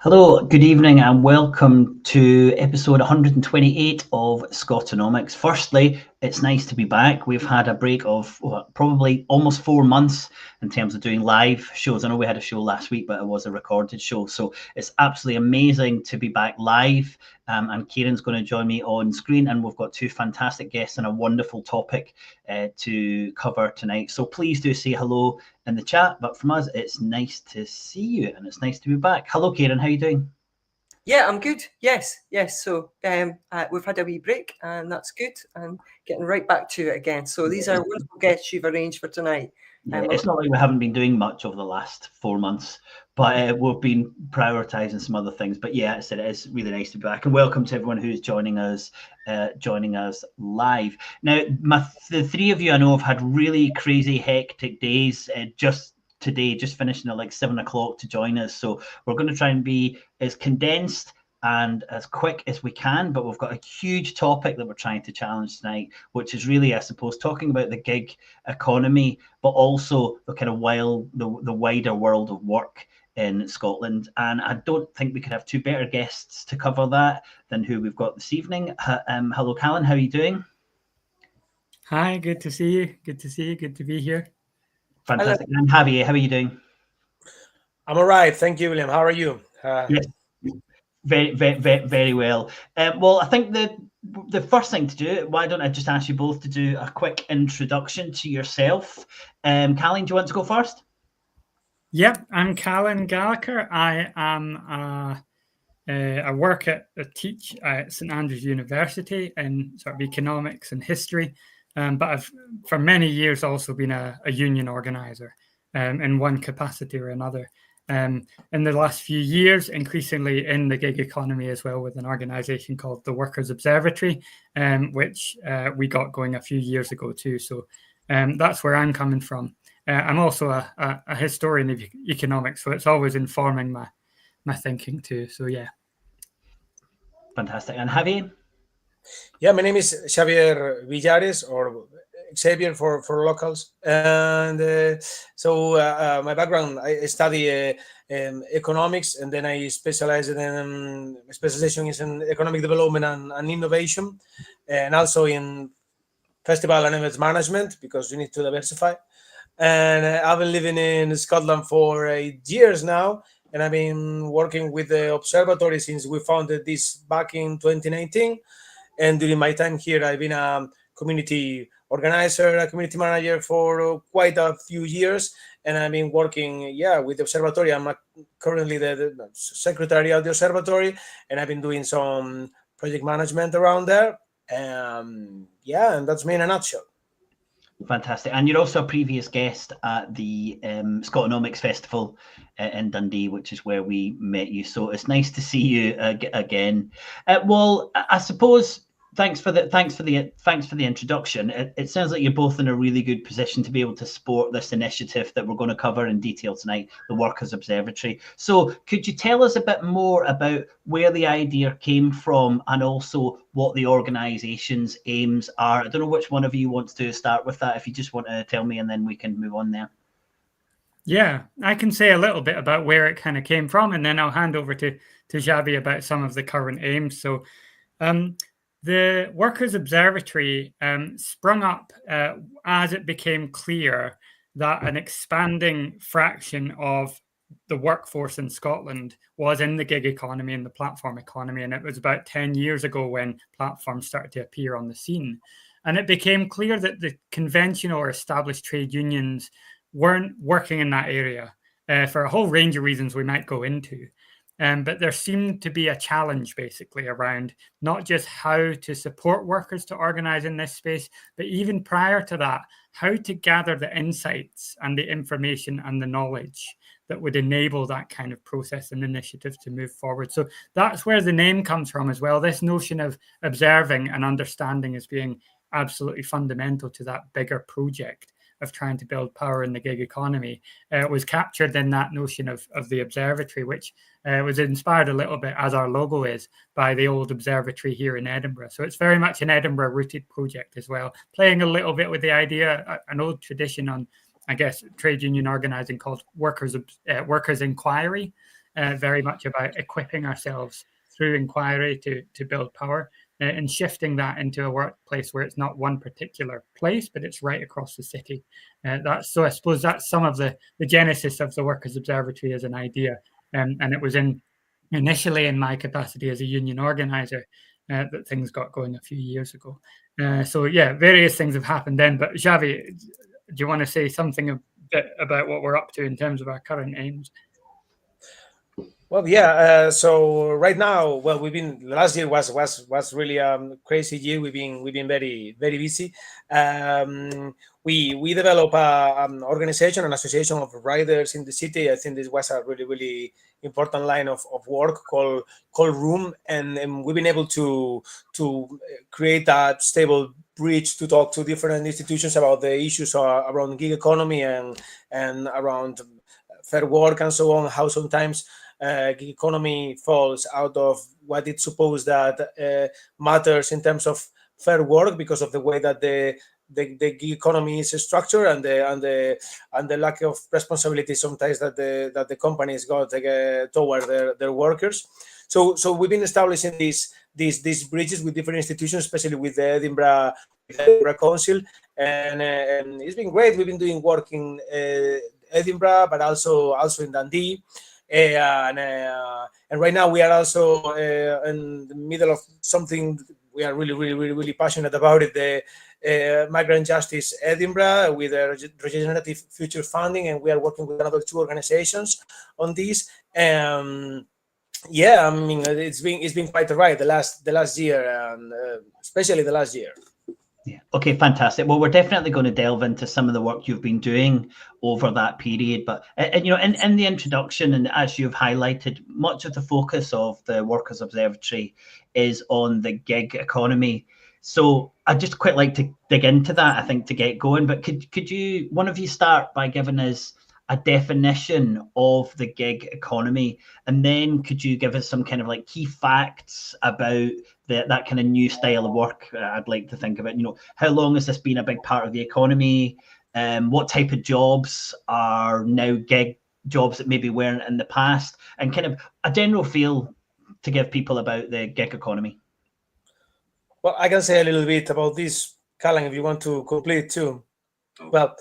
Hello, good evening, and welcome to episode 128 of Scotonomics. Firstly, it's nice to be back. We've had a break of probably almost 4 months in terms of doing live shows. I know we had a show last week, but it was a recorded show. So it's absolutely amazing to be back live. And Kieran's going to join me on screen, and we've got two fantastic guests and a wonderful topic to cover tonight. So please do say hello in the chat. But from us, it's nice to see you, and it's nice to be back. Hello, Kieran. How are you doing? Yeah, I'm good. Yes. So we've had a wee break, and that's good. And getting right back to it again. So these are wonderful guests you've arranged for tonight. It's not like we haven't been doing much over the last 4 months, but we've been prioritising some other things. But yeah, it is really nice to be back, and welcome to everyone who's joining us live. Now, the three of you I know have had really crazy, hectic days. Just today, just finishing at like 7 o'clock to join us. So we're going to try and be as condensed and as quick as we can, but we've got a huge topic that we're trying to challenge tonight, which is really, I suppose, talking about the gig economy, but also the kind of the wider world of work in Scotland. And I don't think we could have two better guests to cover that than who we've got this evening. Hello, Callan, how are you doing? Hi, good to see you. Good to be here. Fantastic. And Javier, how are you doing? I'm all right. Thank you, William. How are you? Yes. Very well. Well, I think the first thing to do, why don't I just ask you both to do a quick introduction to yourself? Callan, do you want to go first? Yep, I'm Callan Gallagher. I teach at St Andrews University in sort of economics and history, but I've for many years also been a union organizer in one capacity or another. In the last few years, increasingly in the gig economy as well, with an organization called the Workers Observatory, which we got going a few years ago too. So that's where I'm coming from. I'm also a historian of economics, so it's always informing my thinking too. So yeah. Fantastic. And Javier? Yeah, my name is Xavier Villares, or Xavier for locals. And so my background, I study economics, and then I specialize in specialization is in economic development and innovation, and also in festival and events management, because you need to diversify. And I've been living in Scotland for 8 years now, and I've been working with the observatory since we founded this back in 2019. And during my time here, I've been a community organizer, a community manager for quite a few years, and I've been working, with the observatory. I'm currently the secretary of the observatory, and I've been doing some project management around there. And that's me in a nutshell. Fantastic. And you're also a previous guest at the Scotonomics Festival in Dundee, which is where we met you. So it's nice to see you again. Well, I suppose thanks for the introduction. It sounds like you're both in a really good position to be able to support this initiative that we're going to cover in detail tonight, the Workers Observatory. So could you tell us a bit more about where the idea came from and also what the organisation's aims are? I don't know which one of you wants to start with that, if you just want to tell me, and then we can move on there. Yeah, I can say a little bit about where it kind of came from, and then I'll hand over to Xavi about some of the current aims. So the Workers Observatory sprung up as it became clear that an expanding fraction of the workforce in Scotland was in the gig economy and the platform economy. And it was about 10 years ago when platforms started to appear on the scene. And it became clear that the conventional or established trade unions weren't working in that area for a whole range of reasons we might go into. But there seemed to be a challenge basically around not just how to support workers to organize in this space, but even prior to that, how to gather the insights and the information and the knowledge that would enable that kind of process and initiative to move forward. So that's where the name comes from as well. This notion of observing and understanding as being absolutely fundamental to that bigger project of trying to build power in the gig economy was captured in that notion of the observatory, which was inspired a little bit, as our logo is, by the old observatory here in Edinburgh. So it's very much an Edinburgh-rooted project as well, playing a little bit with the idea, an old tradition on, I guess, trade union organising called workers inquiry, very much about equipping ourselves through inquiry to build power, and shifting that into a workplace where it's not one particular place, but it's right across the city. So I suppose that's some of the genesis of the Workers Observatory as an idea. And it was initially in my capacity as a union organizer that things got going a few years ago. So yeah, various things have happened then. But Xavi, do you want to say something a bit about what we're up to in terms of our current aims? Well, yeah. So right now, well, last year was really crazy year. We've been very busy. We developed an organization, an association of riders in the city. I think this was a really important line of work called Room, and we've been able to create a stable bridge to talk to different institutions about the issues around gig economy and around fair work and so on. How sometimes gig economy falls out of what it's supposed that matters in terms of fair work because of the way that the gig economy is structured and the lack of responsibility sometimes that the companies got toward their workers. So we've been establishing these bridges with different institutions, especially with the Edinburgh Council, and it's been great. We've been doing work in Edinburgh, but also in Dundee. And right now we are also in the middle of something we are really passionate about it, the Migrant Justice Edinburgh with Regenerative Future Funding, and we are working with another 2 organizations on this. Yeah, I mean, it's been quite a ride the last year, and especially the last year. Yeah. Okay, fantastic. Well, we're definitely going to delve into some of the work you've been doing over that period. But you know, in the introduction, and as you've highlighted, much of the focus of the Workers Observatory is on the gig economy. So I'd just quite like to dig into that, I think, to get going. But could you, one of you, start by giving us a definition of the gig economy, and then could you give us some kind of like key facts about that kind of new style of work? I'd like to think about, you know, how long has this been a big part of the economy? What type of jobs are now gig jobs that maybe weren't in the past, and kind of a general feel to give people about the gig economy? Well, I can say a little bit about this, Callan, if you want to complete too. Well,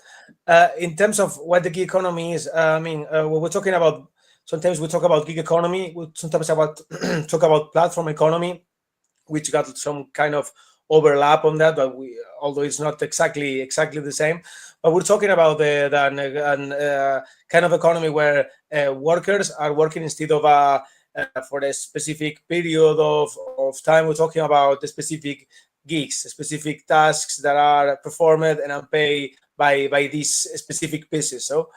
in terms of what the gig economy is, I mean, when we're talking about, sometimes we talk about gig economy, we sometimes talk about platform economy, which got some kind of overlap on that, but although it's not exactly the same. But we're talking about the kind of economy where workers are working instead of for a specific period of time. We're talking about the specific gigs, specific tasks that are performed and are paid by these specific pieces. So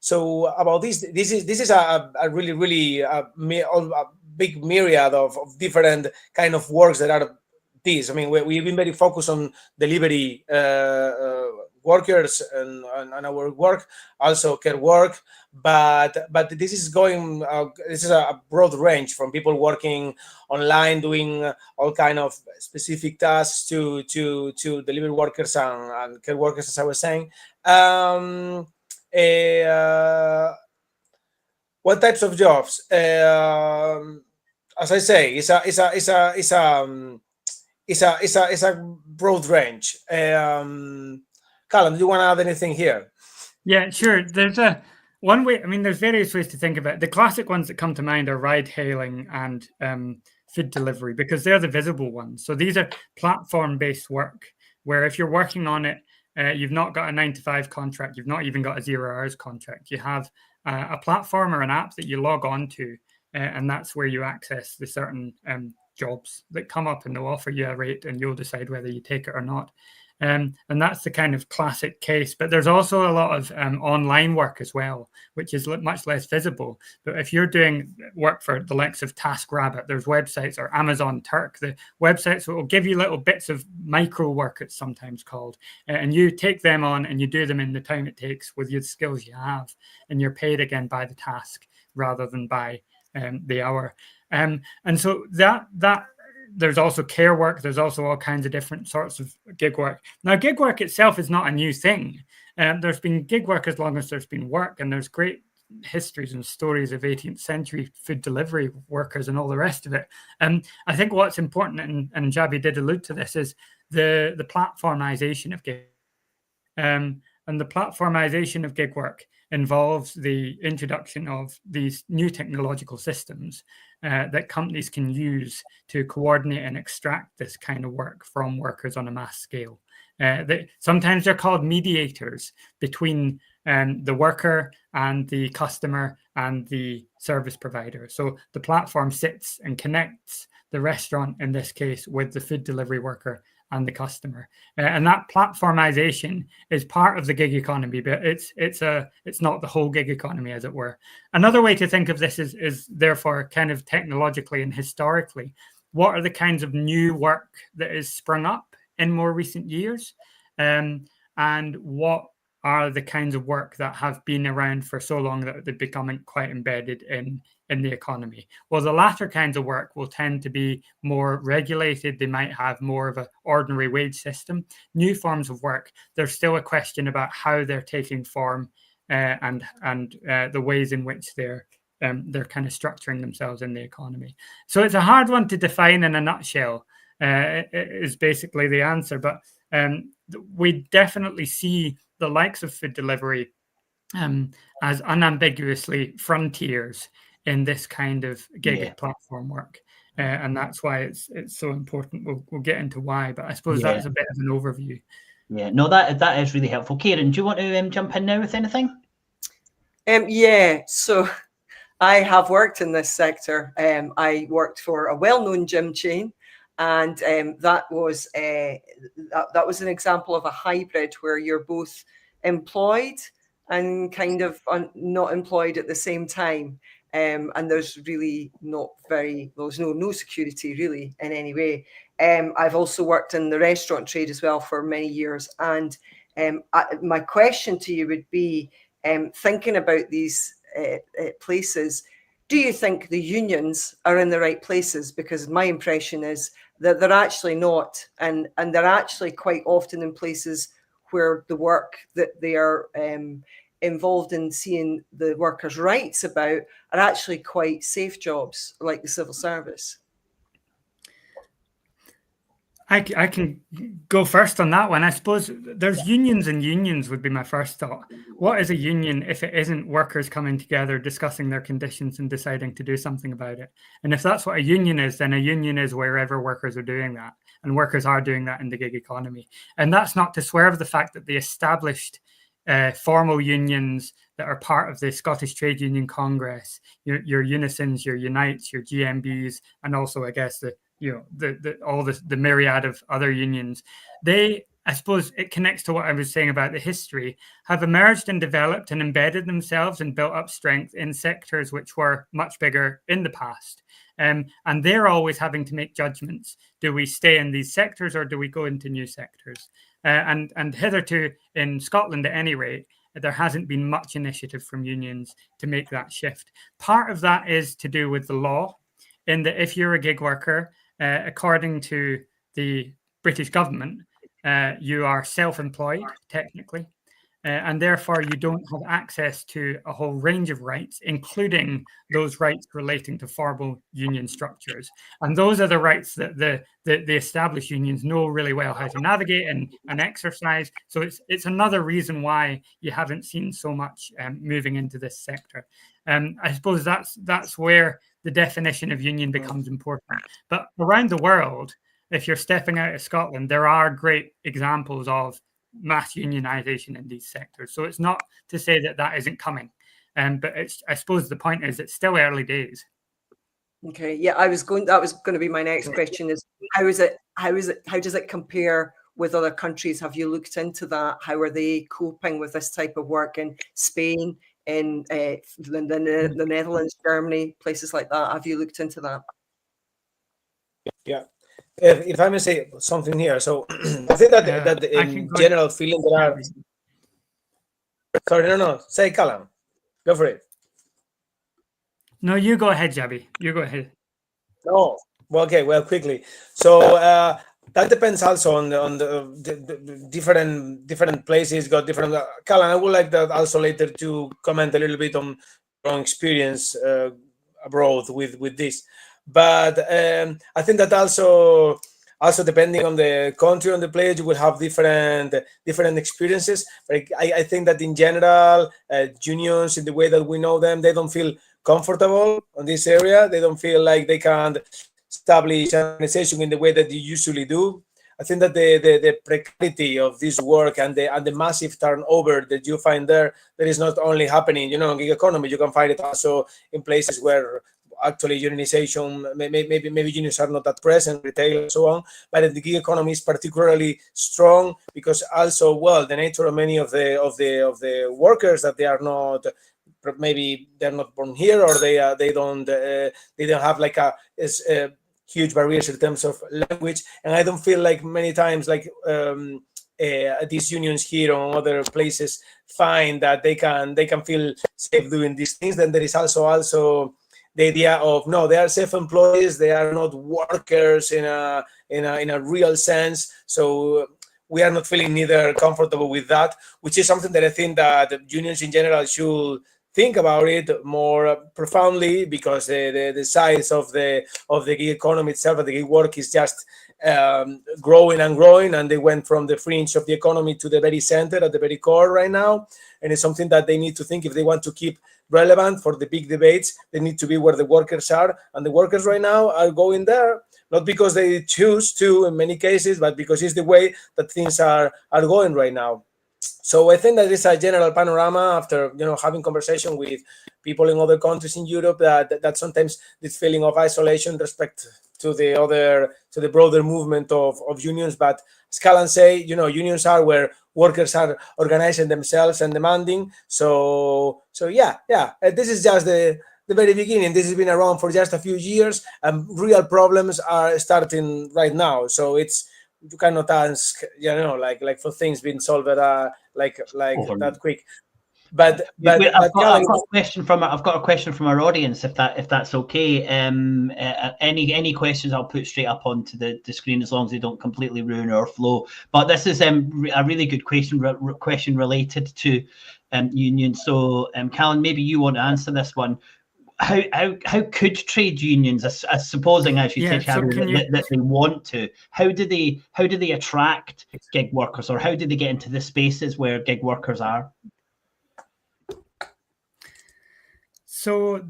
so about this is a really a big myriad of different kind of works that are these. I mean, we've been very focused on delivery workers and our work, also care work, but this is going. This is a broad range from people working online, doing all kind of specific tasks, to delivery workers and care workers, as I was saying. What types of jobs? As I say, it's a broad range. Callum, do you want to add anything here? Yeah, sure. There's one way. I mean, there's various ways to think about it. The classic ones that come to mind are ride hailing and food delivery, because they're the visible ones. So these are platform-based work, where if you're working on it, you've not got a 9-to-5 contract. You've not even got a 0 hours contract. You have a platform or an app that you log on to, and that's where you access the certain jobs that come up, and they'll offer you a rate, and you'll decide whether you take it or not. And that's the kind of classic case. But there's also a lot of online work as well, which is much less visible. But if you're doing work for the likes of TaskRabbit, there's websites, or Amazon Turk, the websites that will give you little bits of micro work, it's sometimes called. And you take them on and you do them in the time it takes with your skills you have. And you're paid again by the task rather than by the hour. And so that there's also care work. There's also all kinds of different sorts of gig work. Now, gig work itself is not a new thing. There's been gig work as long as there's been work, and there's great histories and stories of 18th century food delivery workers and all the rest of it. I think what's important, and Jabi did allude to this, is the platformization of gig. And the platformization of gig work involves the introduction of these new technological systems that companies can use to coordinate and extract this kind of work from workers on a mass scale. Sometimes they're called mediators between the worker and the customer and the service provider. So the platform sits and connects the restaurant, in this case, with the food delivery worker and the customer, and that platformization is part of the gig economy, but it's not the whole gig economy, as it were. Another way to think of this is therefore kind of technologically and historically, what are the kinds of new work that is sprung up in more recent years, and what are the kinds of work that have been around for so long that they're becoming quite embedded in the economy? Well, the latter kinds of work will tend to be more regulated. They might have more of an ordinary wage system. New forms of work, there's still a question about how they're taking form and the ways in which they're kind of structuring themselves in the economy. So it's a hard one to define in a nutshell, is basically the answer. But we definitely see the likes of food delivery as unambiguously frontiers in this kind of gig platform work, and that's why it's so important. We'll get into why, but I suppose that's a bit of an overview. Yeah, no, that is really helpful. Kieran, do you want to jump in now with anything? Yeah, so I have worked in this sector. I worked for a well-known gym chain, and that was an example of a hybrid where you're both employed and kind of not employed at the same time. And there's really there's no security really in any way. I've also worked in the restaurant trade as well for many years. And my question to you would be, thinking about these places, do you think the unions are in the right places? Because my impression is that they're actually not, and they're actually quite often in places where the work that they are involved in seeing the workers' rights about are actually quite safe jobs, like the civil service. I can go first on that one. I suppose there's unions, and unions would be my first thought. What is a union if it isn't workers coming together, discussing their conditions and deciding to do something about it? And if that's what a union is, then a union is wherever workers are doing that, and workers are doing that in the gig economy. And that's not to swerve the fact that the established formal unions that are part of the Scottish Trade Union Congress, your Unisons, your Unites, your GMBs, and also, I guess, the myriad of other unions, I suppose it connects to what I was saying about the history, have emerged and developed and embedded themselves and built up strength in sectors which were much bigger in the past. And they're always having to make judgments. Do we stay in these sectors or do we go into new sectors? And hitherto in Scotland, at any rate, there hasn't been much initiative from unions to make that shift. Part of that is to do with the law, in that if you're a gig worker, according to the British government, you are self-employed, technically, and therefore you don't have access to a whole range of rights, including those rights relating to formal union structures. And those are the rights that the established unions know really well how to navigate and exercise. So it's another reason why you haven't seen so much moving into this sector. I suppose that's where the definition of union becomes important. But around the world, if you're stepping out of Scotland, there are great examples of mass unionization in these sectors. So it's not to say that isn't coming. But I suppose the point is it's still early days. Okay. Yeah, that was going to be my next question, is how does it compare with other countries? Have you looked into that? How are they coping with this type of work in Spain, in the Netherlands, Germany, places like that? Have you looked into that? Yeah. If I may say something here, so I think that in general feeling there are. Sorry, no. Say, Callum. Go for it. No, you go ahead, Jabi. You go ahead. Oh, well, okay. Well, quickly. So that depends also on the different places. Got different. Callum, I would like that also later to comment a little bit on own experience abroad with this. But I think that also depending on the country, on the place, you will have different experiences. But I think that in general, unions, in the way that we know them, they don't feel comfortable on this area. They don't feel like they can establish an organization in the way that you usually do. I think that the precarity of this work and the massive turnover that you find there, that is not only happening, in gig economy. You can find it also in places where actually unionization, maybe unions are not that present, retail and so on. But the gig economy is particularly strong because also, well, the nature of many of the workers, that they are not, maybe they're not born here, or they don't have like a huge barriers in terms of language. And I don't feel like many times like these unions here or other places find that they can feel safe doing these things. Then there is also the idea of, no, they are self-employees, they are not workers in a real sense. So we are not feeling neither comfortable with that, which is something that I think that unions in general should think about it more profoundly, because the size of the gig economy itself, the gig work, is just growing and growing, and they went from the fringe of the economy to the very center, at the very core right now. And it's something that they need to think, if they want to keep relevant for the big debates, they need to be where the workers are. And the workers right now are going there, not because they choose to in many cases, but because it's the way that things are going right now. So I think that is a general panorama after having conversation with people in other countries in Europe, that sometimes this feeling of isolation respect to the broader movement of unions. But as Callan say, unions are where workers are organizing themselves and demanding. So yeah. This is just the very beginning. This has been around for just a few years, and real problems are starting right now. So you cannot ask, like for things being solved like that quick. But I've got a question from our audience, if that's okay. Any questions I'll put straight up onto the screen, as long as they don't completely ruin our flow. But this is a really good question related to unions. So Callan, maybe you want to answer this one. How could trade unions, as supposing, as you said, that they want to, how do they attract gig workers, or how do they get into the spaces where gig workers are? So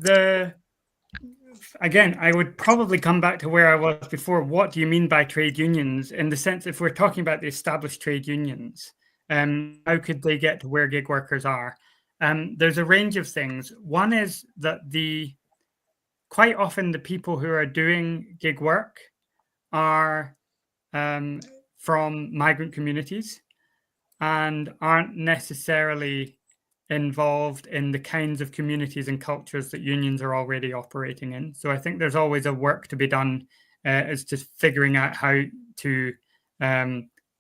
again, I would probably come back to where I was before. What do you mean by trade unions? In the sense, if we're talking about the established trade unions, how could they get to where gig workers are? There's a range of things. One is that quite often the people who are doing gig work are from migrant communities and aren't necessarily involved in the kinds of communities and cultures that unions are already operating in. So I think there's always a work to be done as to figuring out how to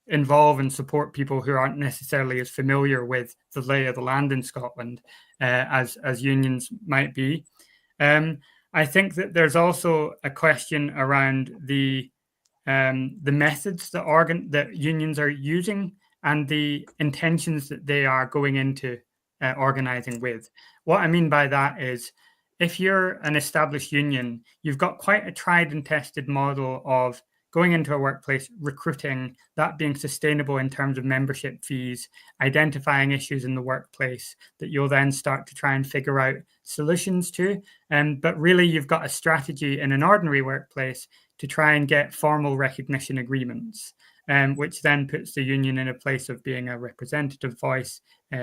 involve and support people who aren't necessarily as familiar with the lay of the land in Scotland as unions might be. I think that there's also a question around the methods that unions are using and the intentions that they are going into organizing with. What I mean by that is, if you're an established union, you've got quite a tried and tested model of going into a workplace, recruiting, that being sustainable in terms of membership fees, identifying issues in the workplace that you'll then start to try and figure out solutions to. But really, you've got a strategy in an ordinary workplace to try and get formal recognition agreements, which then puts the union in a place of being a representative voice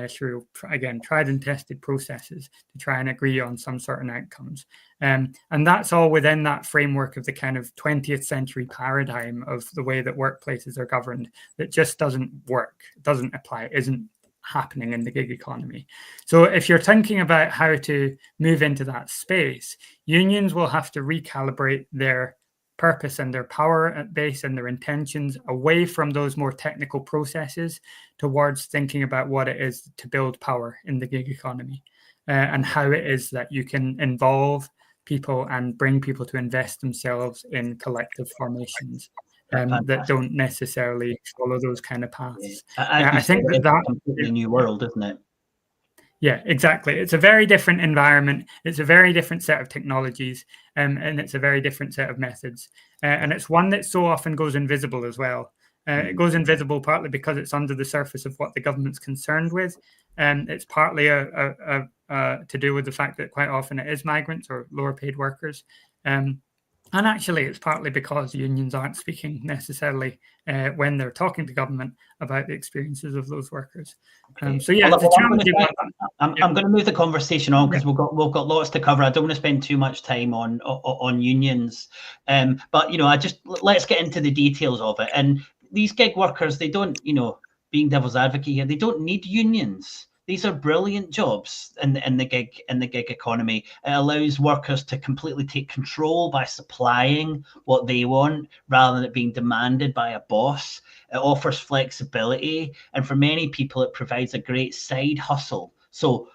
through, again, tried and tested processes to try and agree on some certain outcomes. And that's all within that framework of the kind of 20th century paradigm of the way that workplaces are governed that just doesn't work, doesn't apply, isn't happening in the gig economy. So if you're thinking about how to move into that space, unions will have to recalibrate their purpose and their power base and their intentions away from those more technical processes towards thinking about what it is to build power in the gig economy and how it is that you can involve people and bring people to invest themselves in collective formations that don't necessarily follow those kind of paths. I think that's a completely new world, isn't it? Yeah, exactly. It's a very different environment. It's a very different set of technologies, and it's a very different set of methods. And it's one that so often goes invisible as well. It goes invisible partly because it's under the surface of what the government's concerned with. It's partly to do with the fact that quite often it is migrants or lower paid workers. And actually, it's partly because unions aren't speaking necessarily when they're talking to government about the experiences of those workers. So yeah, it's a challenging one. I'm going to move the conversation on because we've got lots to cover. I don't want to spend too much time on unions, but let's get into the details of it. And these gig workers, they don't, being devil's advocate here, they don't need unions. These are brilliant jobs in the gig economy. It allows workers to completely take control by supplying what they want rather than it being demanded by a boss. It offers flexibility, and for many people, it provides a great side hustle. So,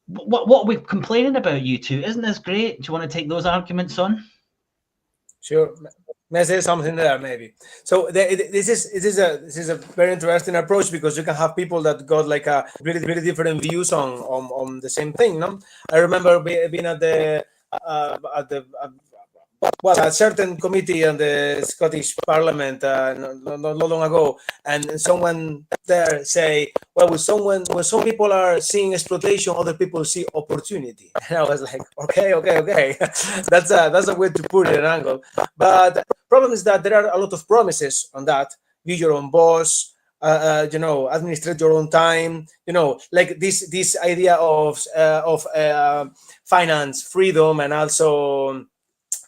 what are we complaining about, you two? Isn't this great? Do you want to take those arguments on? Sure. May I say something there, maybe? So this is a very interesting approach because you can have people that got like a really different views on the same thing. No, I remember being at a certain committee on the Scottish Parliament not long ago, and someone there say, well, when some people are seeing exploitation, other people see opportunity. And I was like, okay, that's a way to put it, an angle. But the problem is that there are a lot of promises on that. Be your own boss, administrate your own time. Like this idea of finance freedom and also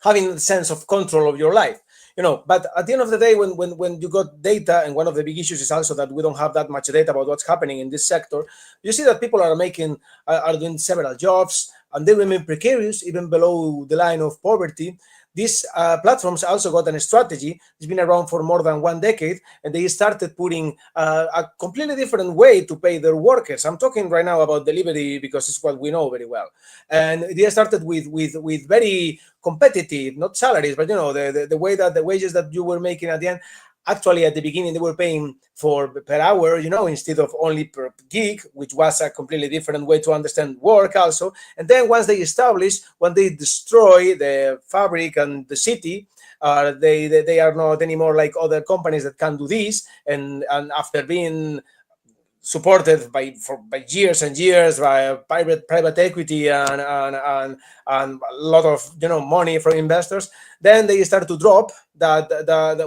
having a sense of control of your life, but at the end of the day, when you got data, and one of the big issues is also that we don't have that much data about what's happening in this sector, you see that people are doing several jobs and they remain precarious even below the line of poverty. These platforms also got a strategy. It's been around for more than 1 decade, and they started putting a completely different way to pay their workers. I'm talking right now about delivery because it's what we know very well. And they started with very competitive, not salaries, but the way that the wages that you were making at the end. Actually, at the beginning, they were paying per hour, instead of only per gig, which was a completely different way to understand work also. And then once they established, when they destroy the fabric and the city, they are not anymore like other companies that can do this. And after being supported by years and years by private equity and a lot of money from investors, then they start to drop that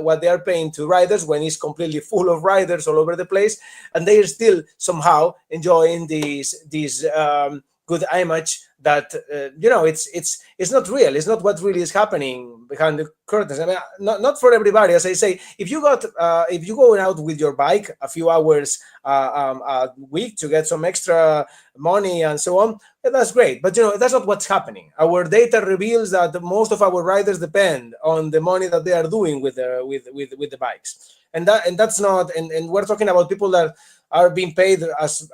what they are paying to riders when it's completely full of riders all over the place, and they are still somehow enjoying this good image that it's not real. It's not what really is happening behind the curtains. I mean, not for everybody. As I say, if you go out with your bike a few hours a week to get some extra money and so on, that's great. But that's not what's happening. Our data reveals that most of our riders depend on the money that they are doing with the bikes, and that's not. And we're talking about people that are being paid as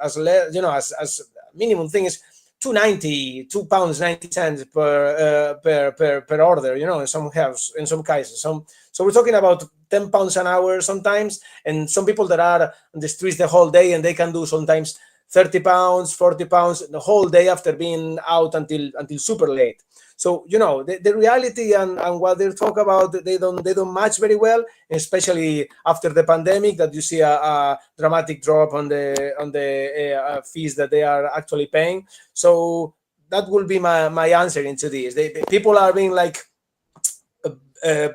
minimum thing is £2.90 per order, in some cases. So we're talking about £10 an hour sometimes, and some people that are on the streets the whole day, and they can do sometimes £30, £40 the whole day after being out until super late. So the reality and what they talk about, they don't match very well, especially after the pandemic, that you see a dramatic drop on the fees that they are actually paying. So that will be my answer into this. People are being like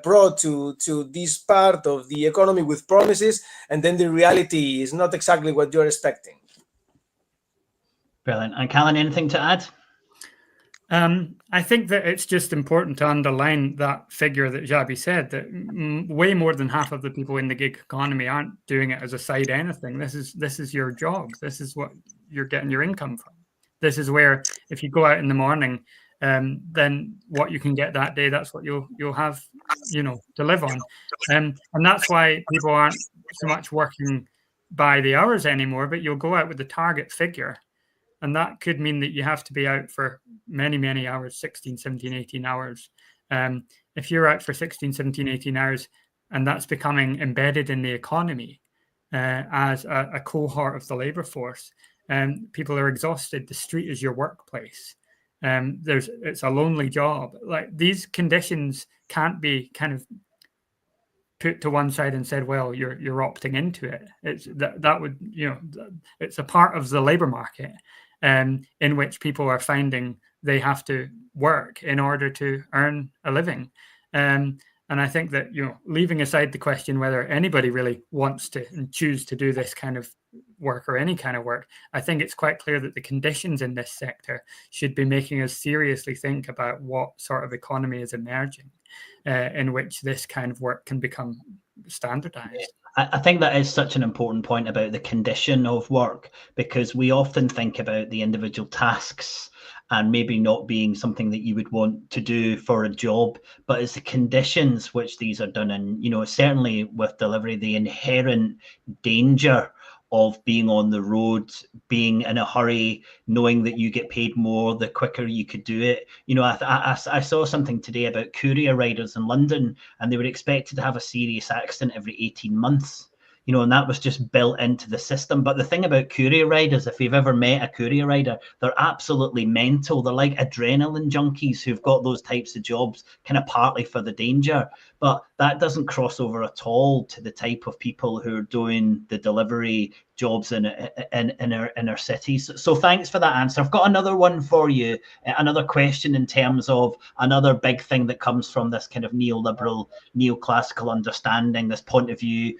brought to this part of the economy with promises, and then the reality is not exactly what you're expecting. Brilliant. And Callan, anything to add? I think that it's just important to underline that figure that Xabi said, that way more than half of the people in the gig economy aren't doing it as a side anything. This is your job. This is what you're getting your income from. This is where, if you go out in the morning, then what you can get that day, that's what you'll have, to live on. And that's why people aren't so much working by the hours anymore, but you'll go out with the target figure. And that could mean that you have to be out for many, many hours, 16, 17, 18 hours. If you're out for 16, 17, 18 hours, and that's becoming embedded in the economy as a cohort of the labor force, People are exhausted. The street is your workplace. It's a lonely job. Like, these conditions can't be kind of put to one side and said, well, you're opting into it. It's that would, it's a part of the labor market, in which people are finding they have to work in order to earn a living. And I think that, leaving aside the question whether anybody really wants to and choose to do this kind of work or any kind of work, I think it's quite clear that the conditions in this sector should be making us seriously think about what sort of economy is emerging, in which this kind of work can become standardized. I think that is such an important point about the condition of work, because we often think about the individual tasks and maybe not being something that you would want to do for a job, but it's the conditions which these are done in. Certainly with delivery, the inherent danger of being on the road, being in a hurry, knowing that you get paid more the quicker you could do it. I saw something today about courier riders in London, and they were expected to have a serious accident every 18 months. And that was just built into the system. But the thing about courier riders, if you've ever met a courier rider, they're absolutely mental. They're like adrenaline junkies who've got those types of jobs, kind of partly for the danger. But that doesn't cross over at all to the type of people who are doing the delivery jobs in our cities. So thanks for that answer. I've got another one for you, another question in terms of another big thing that comes from this kind of neoliberal, neoclassical understanding, this point of view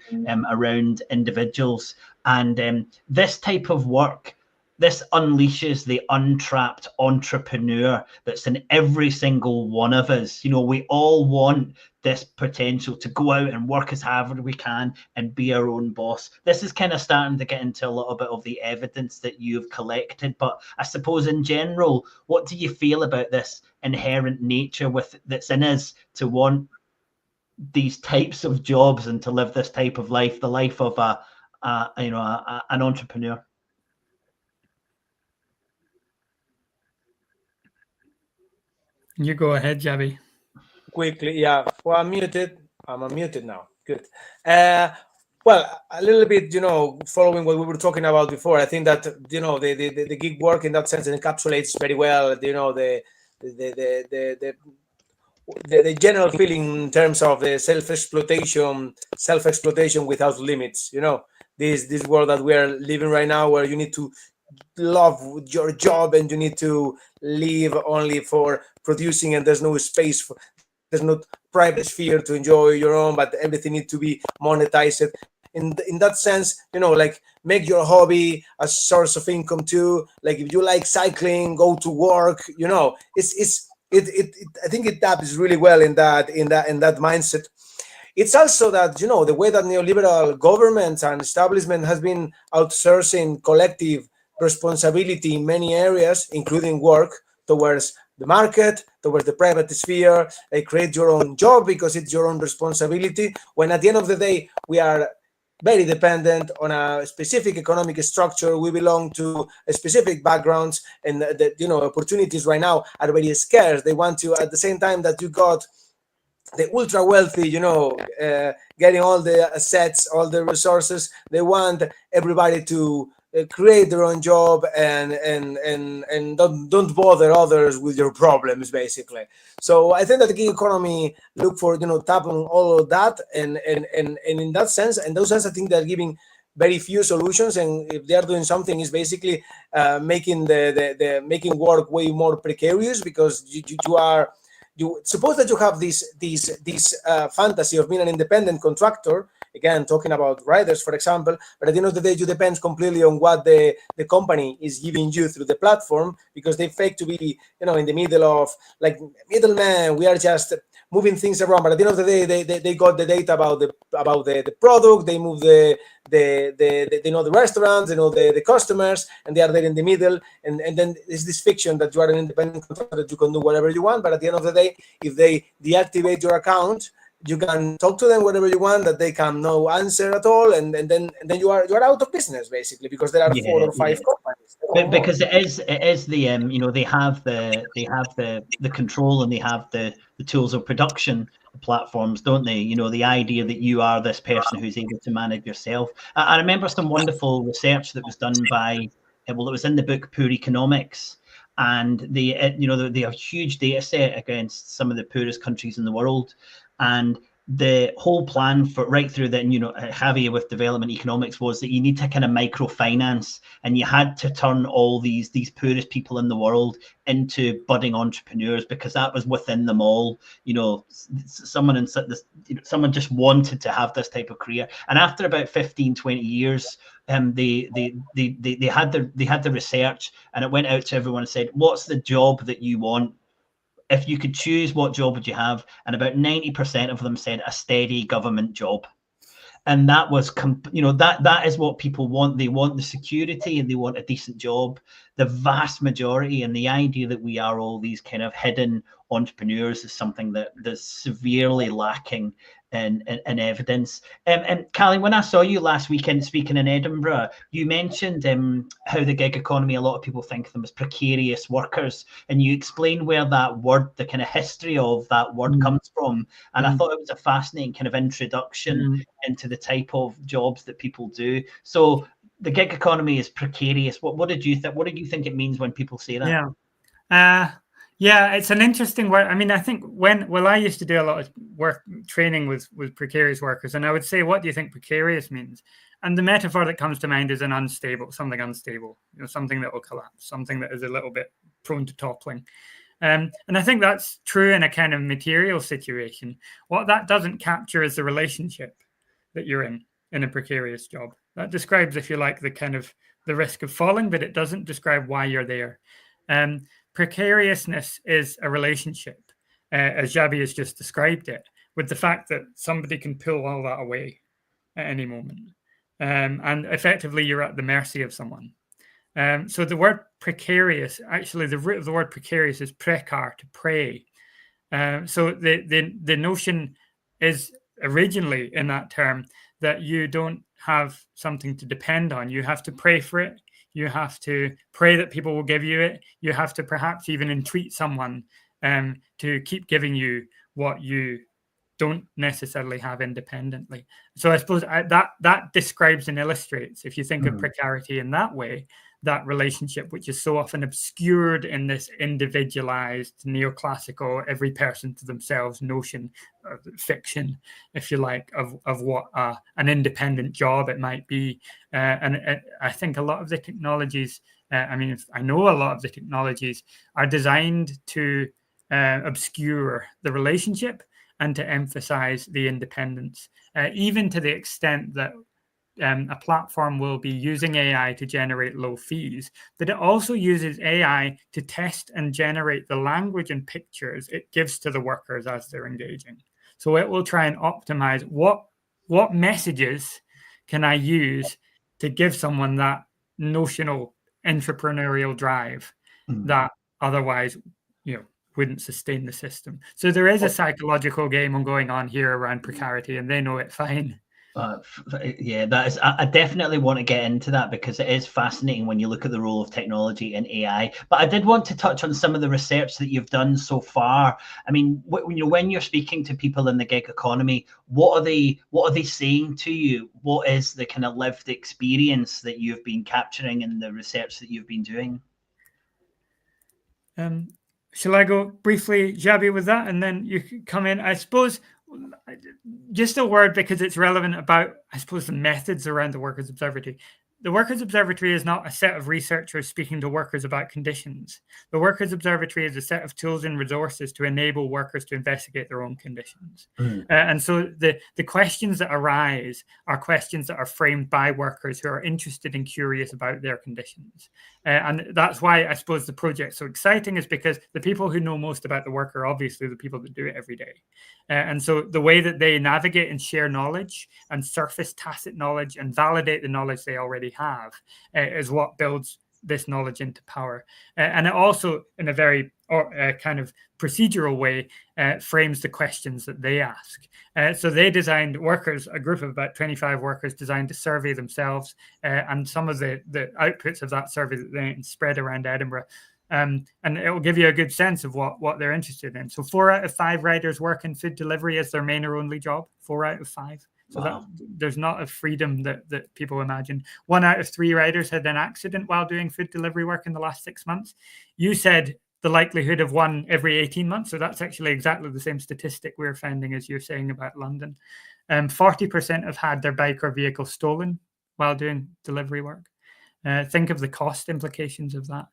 around individuals. And this type of work, this unleashes the untrapped entrepreneur that's in every single one of us. We all want this potential to go out and work as hard as we can and be our own boss. This is kind of starting to get into a little bit of the evidence that you've collected. But I suppose in general, what do you feel about this inherent nature that's in us to want these types of jobs and to live this type of life, the life of an entrepreneur? You go ahead, Javi. Quickly, yeah. Well, I'm unmuted now. Good. Well, a little bit, following what we were talking about before, I think that, the gig work in that sense encapsulates very well, the general feeling in terms of the self-exploitation without limits. This world that we are living right now, where you need to love your job and you need to live only for producing, and there's no space there's no private sphere to enjoy your own, but everything needs to be monetized. In that sense, like, make your hobby a source of income too. Like, if you like cycling, go to work. I think it taps really well in that mindset. It's also that, the way that neoliberal governments and establishment has been outsourcing collective responsibility in many areas, including work, towards the market, towards the private sphere. They create your own job because it's your own responsibility, when at the end of the day, we are very dependent on a specific economic structure. We belong to a specific backgrounds, and the opportunities right now are very scarce. They want to, at the same time that you got the ultra wealthy, getting all the assets, all the resources, they want everybody to create their own job and don't bother others with your problems, basically. So I think that the gig economy look for tap on all of that, and in that sense, I think they're giving very few solutions, and if they are doing something, is basically making the making work way more precarious, because you suppose that you have this fantasy of being an independent contractor. Again, talking about riders, for example, but at the end of the day, you depend completely on what the company is giving you through the platform, because they fake to be, in the middle of, like, middleman. We are just moving things around, but at the end of the day, they got the data about the product. They move they know the restaurants, they know the customers, and they are there in the middle. And then there's this fiction that you are an independent contractor, that you can do whatever you want. But at the end of the day, if they deactivate your account, you can talk to them whatever you want, that they can no answer at all, and then you are out of business, basically, because there are 4 or 5 companies. Because it is the they have the control, and they have the tools of production platforms, don't they? The idea that you are this person who's able to manage yourself. I remember some wonderful research that was done by well, it was in the book Poor Economics, and they have a huge data set against some of the poorest countries in the world, and the whole plan for right through then, Javier, with development economics, was that you need to kind of microfinance, and you had to turn all these poorest people in the world into budding entrepreneurs, because that was within them all. Someone just wanted to have this type of career. And after about 15, 20 years, they had the research, and it went out to everyone and said, what's the job that you want? If you could choose, what job would you have? And about 90% of them said a steady government job. And that was, that is what people want. They want the security and they want a decent job. The vast majority, and the idea that we are all these kind of hidden entrepreneurs, is something that's severely lacking in evidence. And Callie, when I saw you last weekend speaking in Edinburgh, you mentioned how the gig economy, a lot of people think of them as precarious workers, and you explained where that word, the kind of history of that word comes from. And I thought it was a fascinating kind of introduction into the type of jobs that people do. So the gig economy is precarious. What did you think? What did you think it means when people say that? Yeah, it's an interesting word. I mean, I think I used to do a lot of work training with precarious workers, and I would say, what do you think precarious means? And the metaphor that comes to mind is something unstable, something that will collapse, something that is a little bit prone to toppling. And I think that's true in a kind of material situation. What that doesn't capture is the relationship that you're in a precarious job. That describes, if you like, the kind of the risk of falling, but it doesn't describe why you're there. Precariousness is a relationship, as Javi has just described it, with the fact that somebody can pull all that away at any moment. And effectively, you're at the mercy of someone. So the word precarious, actually, the root of the word precarious is precar, to pray. So the notion is originally in that term that you don't have something to depend on. You have to pray for it. You have to pray that people will give you it. You have to perhaps even entreat someone to keep giving you what you don't necessarily have independently. So I suppose that describes and illustrates, if you think of precarity in that way, that relationship, which is so often obscured in this individualized, neoclassical, every person to themselves notion, fiction, if you like, of what an independent job it might be. And I think a lot of the technologies, I know a lot of the technologies are designed to obscure the relationship and to emphasize the independence, even to the extent that a platform will be using AI to generate low fees, but it also uses AI to test and generate the language and pictures it gives to the workers as they're engaging. So it will try and optimize what messages can I use to give someone that notional entrepreneurial drive that otherwise, wouldn't sustain the system. So there is a psychological game going on here around precarity, and they know it fine. That is. I definitely want to get into that, because it is fascinating when you look at the role of technology in AI. But I did want to touch on some of the research that you've done so far. I mean, when you're speaking to people in the gig economy, what are they saying to you? What is the kind of lived experience that you've been capturing in the research that you've been doing? Shall I go briefly, Javi, with that, and then you can come in? I suppose just a word, because it's relevant about, I suppose, the methods around the Workers Observatory. The Workers Observatory is not a set of researchers speaking to workers about conditions. The Workers Observatory is a set of tools and resources to enable workers to investigate their own conditions. And so the questions that arise are questions that are framed by workers who are interested and curious about their conditions. And that's why I suppose the project's so exciting, is because the people who know most about the work are obviously the people that do it every day. And so the way that they navigate and share knowledge and surface tacit knowledge and validate the knowledge they already have is what builds this knowledge into power. And it also, in a very kind of procedural way, frames the questions that they ask. So they designed a group of about 25 workers designed to survey themselves, and some of the outputs of that survey that they spread around Edinburgh. And it will give you a good sense of what they're interested in. So 4 out of 5 riders work in food delivery as their main or only job. 4 out of 5. So Wow. that there's not a freedom that people imagine. 1 out of 3 riders had an accident while doing food delivery work in the last 6 months. You said the likelihood of 1 every 18 months. So that's actually exactly the same statistic we're finding as you're saying about London. 40% have had their bike or vehicle stolen while doing delivery work. Think of the cost implications of that.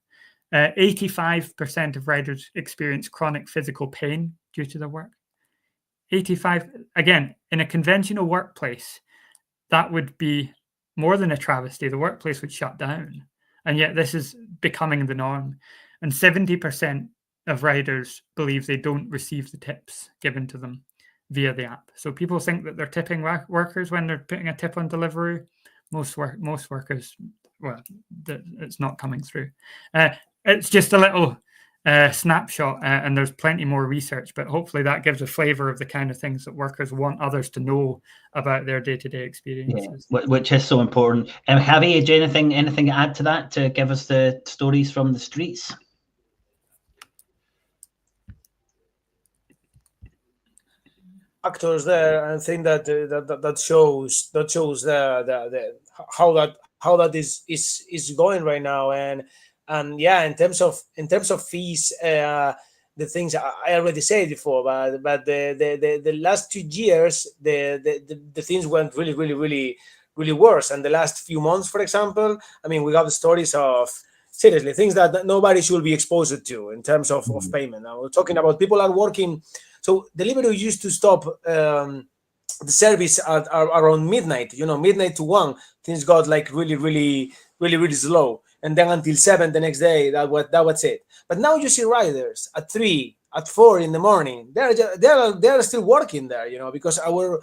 85% of riders experience chronic physical pain due to their work. 85, again, in a conventional workplace, that would be more than a travesty. The workplace would shut down. And yet this is becoming the norm. And 70% of riders believe they don't receive the tips given to them via the app. So people think that they're tipping workers when they're putting a tip on Deliveroo. Most workers, well, it's not coming through. It's just a little snapshot, and there's plenty more research, but hopefully that gives a flavor of the kind of things that workers want others to know about their day-to-day experiences. Yeah, which is so important. Javi, do you anything to add to that, to give us the stories from the streets? Factors there, and think that shows the how that is going right now, and yeah, in terms of fees, the things I already said before, but the last 2 years the things went really worse, and the last few months, for example, I mean, we got the stories of seriously things that nobody should be exposed to in terms of payment. Now we're talking about people are working. So Deliveroo used to stop the service at around midnight. Midnight to 1, things got like really slow, and then until 7 the next day, that was it. But now you see riders at 3, at 4 in the morning. They're still working there, because our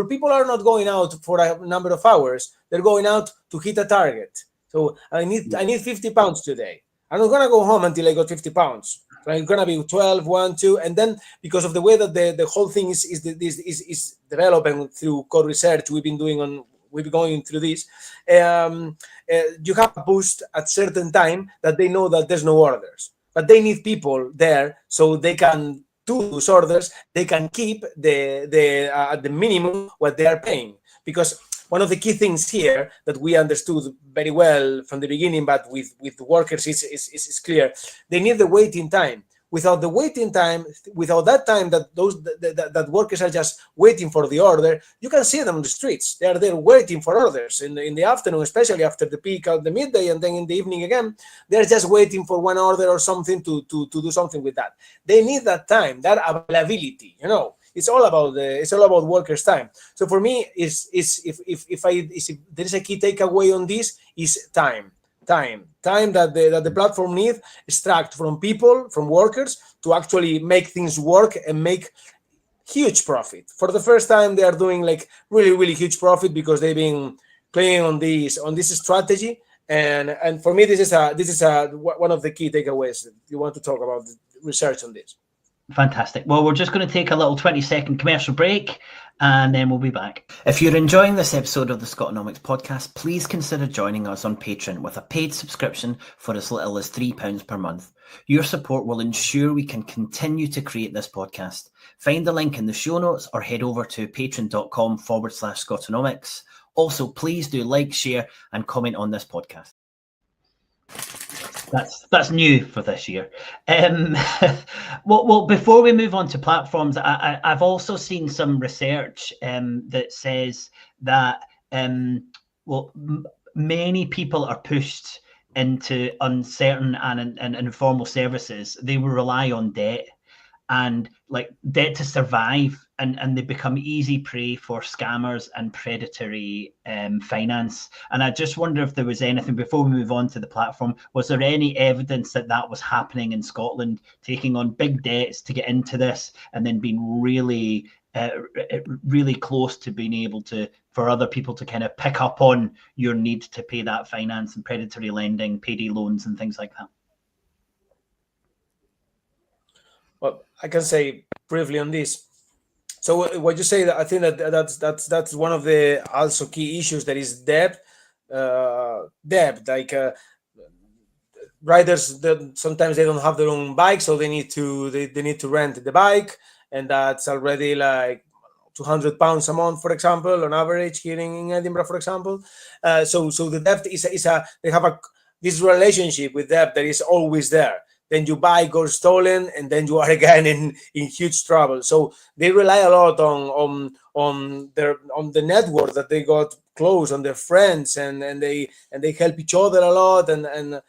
people are not going out for a number of hours. They're going out to hit a target. So I need 50 pounds today. I'm not gonna go home until I got 50 pounds. So it's gonna be 12, 1, 2, and then because of the way that the whole thing is developing through code research, we've been going through this. You have a boost at certain time that they know that there's no orders, but they need people there so they can do those orders. They can keep at the minimum what they are paying, because one of the key things here that we understood very well from the beginning, but with the workers is clear. They need the waiting time. Without the waiting time, without that time that workers are just waiting for the order, you can see them on the streets. They are there waiting for orders in the afternoon, especially after the peak of the midday, and then in the evening again. They're just waiting for one order or something to do something with that. They need that time, that availability. It's all about workers' time. So for me, if there is a key takeaway on this, is time that the platform needs extract from people, from workers, to actually make things work and make huge profit. For the first time, they are doing like really huge profit because they've been playing on this strategy. And for me, this is one of the key takeaways. You want to talk about the research on this? Fantastic. Well, we're just going to take a little 20-second commercial break, and then we'll be back. If you're enjoying this episode of the Scotonomics podcast, please consider joining us on Patreon with a paid subscription for as little as £3 per month. Your support will ensure we can continue to create this podcast. Find the link in the show notes or head over to patreon.com/Scotonomics. Also, please do like, share, and comment on this podcast. That's new for this year. Well, before we move on to platforms, I've also seen some research that says that many people are pushed into uncertain and informal services. They will rely on debt and like debt to survive, and they become easy prey for scammers and predatory finance. And I just wonder if there was anything, before we move on to the platform, was there any evidence that was happening in Scotland, taking on big debts to get into this and then being really close to being able to, for other people to kind of pick up on your need to pay that finance, and predatory lending, payday loans and things like that? Well, I can say briefly on this. So what you say, that I think that's one of the also key issues. That is debt. Like riders, sometimes they don't have their own bike, so they need to rent the bike, and that's already like £200 a month, for example, on average here in Edinburgh, for example. So the debt they have this relationship with debt that is always there. Then you buy, goes stolen, and then you are again in huge trouble. So they rely a lot on the network that they got close, on their friends, and they help each other a lot, and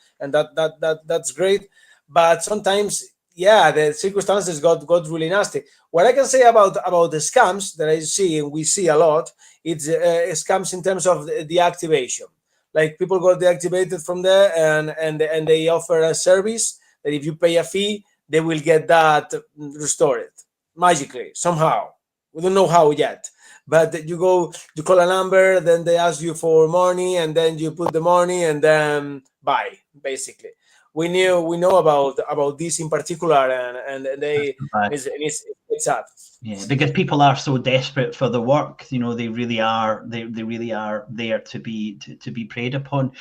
that's great. But sometimes, yeah, the circumstances got really nasty. What I can say about the scams that I see, and we see a lot, it's scams in terms of the activation. Like, people got deactivated from there, and they offer a service that if you pay a fee, they will get that restored magically somehow. We don't know how yet, but you call a number, then they ask you for money, and then you put the money, and then buy. Basically, we know about this in particular, and it's sad. Yeah, because people are so desperate for the work, they really are. They really are there to be preyed upon.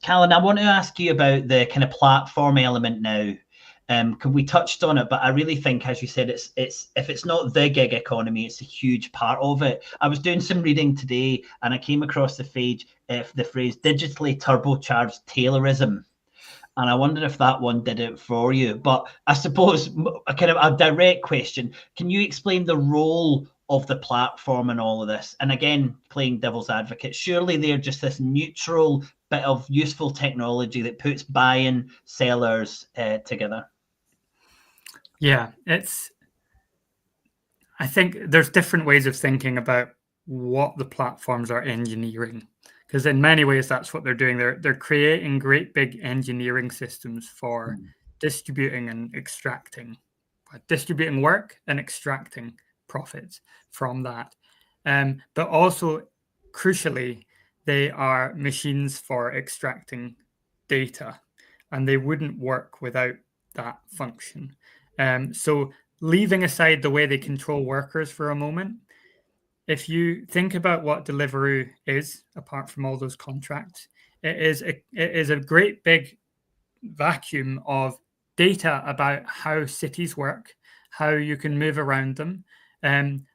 Callan, I want to ask you about the kind of platform element now. We touched on it, but I really think, as you said, it's if it's not the gig economy, it's a huge part of it. I was doing some reading today, and I came across the phrase digitally turbocharged Taylorism. And I wondered if that one did it for you. But I suppose a kind of a direct question, can you explain the role of the platform in all of this? And again, playing devil's advocate, surely they're just this neutral bit of useful technology that puts buying sellers together. Yeah, I think there's different ways of thinking about what the platforms are engineering. Because in many ways, that's what they're doing. They're creating great big engineering systems for distributing and extracting, distributing work and extracting profits from that. But also, crucially, they are machines for extracting data, and they wouldn't work without that function. So leaving aside the way they control workers for a moment, if you think about what Deliveroo is, apart from all those contracts, it is a great big vacuum of data about how cities work, how you can move around them,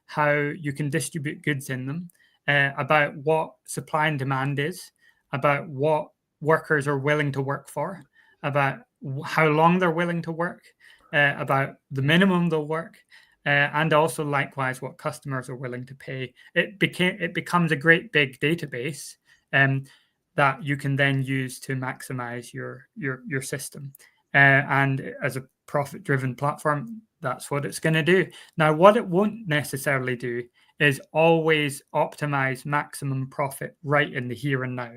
how you can distribute goods in them, about what supply and demand is, about what workers are willing to work for, about how long they're willing to work, about the minimum they'll work. And also, likewise, what customers are willing to pay. It becomes a great big database that you can then use to maximize your system. And as a profit-driven platform, that's what it's going to do. Now, what it won't necessarily do is always optimize maximum profit right in the here and now,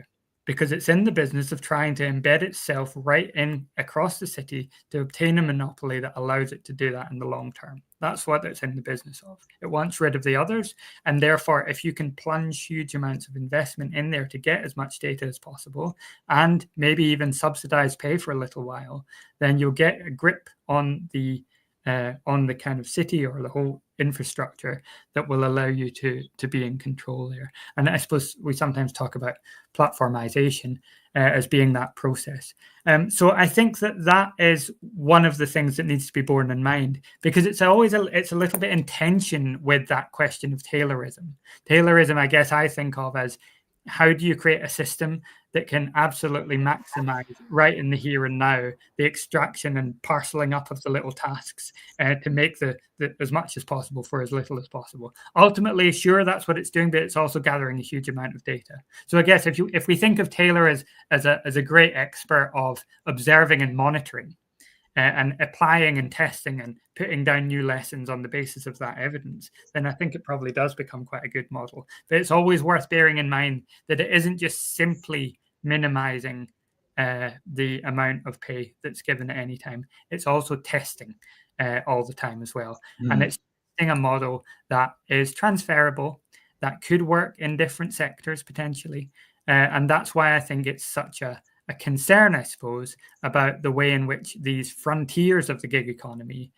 because it's in the business of trying to embed itself right in across the city to obtain a monopoly that allows it to do that in the long term. That's what it's in the business of. It wants rid of the others. And therefore, if you can plunge huge amounts of investment in there to get as much data as possible, and maybe even subsidize pay for a little while, then you'll get a grip on the kind of city or the whole infrastructure that will allow you to be in control there. And I suppose we sometimes talk about platformization as being that process. So I think that is one of the things that needs to be borne in mind, because it's always it's a little bit in tension with that question of Taylorism. Taylorism, I guess I think of as, how do you create a system that can absolutely maximize right in the here and now the extraction and parceling up of the little tasks to make the as much as possible for as little as possible. Ultimately, sure, that's what it's doing, but it's also gathering a huge amount of data. So I guess if we think of Taylor as a great expert of observing and monitoring, and applying and testing and putting down new lessons on the basis of that evidence, then I think it probably does become quite a good model. But it's always worth bearing in mind that it isn't just simply minimizing the amount of pay that's given at any time. It's also testing all the time as well. And it's testing a model that is transferable, that could work in different sectors potentially. And that's why I think it's such a concern, I suppose, about the way in which these frontiers of the gig economy,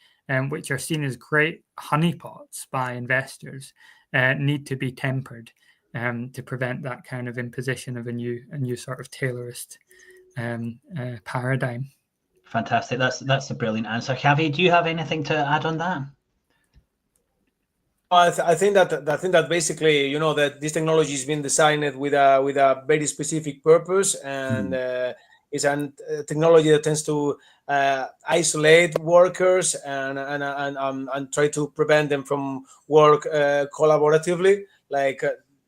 which are seen as great honeypots by investors, need to be tempered to prevent that kind of imposition of a new sort of Taylorist paradigm. Fantastic. That's a brilliant answer. Javi, do you have anything to add on that? I think that basically, that this technology has been designed with a very specific purpose, and it's a technology that tends to isolate workers and try to prevent them from work collaboratively. Like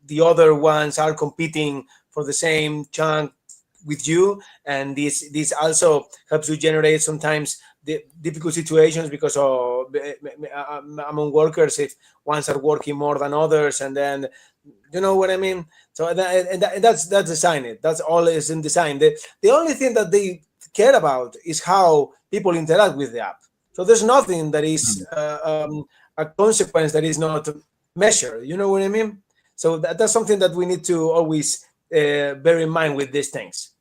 the other ones are competing for the same chunk with you, and this also helps you generate sometimes the difficult situations because of among workers, if ones are working more than others, and then you know what I mean. So that's design. That's all is in design. The only thing that they care about is how people interact with the app. So there's nothing that is a consequence that is not measured. You know what I mean? So that's something that we need to always bear in mind with these things.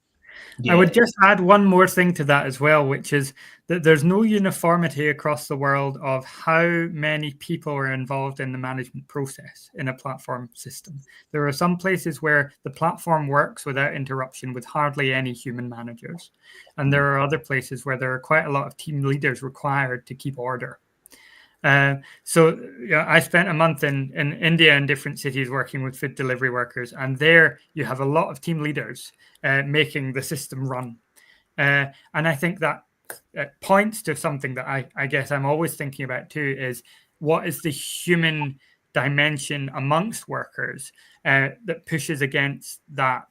I would just add one more thing to that as well, which is that there's no uniformity across the world of how many people are involved in the management process in a platform system. There are some places where the platform works without interruption with hardly any human managers. And there are other places where there are quite a lot of team leaders required to keep order. So I spent a month in India in different cities working with food delivery workers, and there you have a lot of team leaders making the system run. And I think that points to something that I guess I'm always thinking about too, is what is the human dimension amongst workers that pushes against that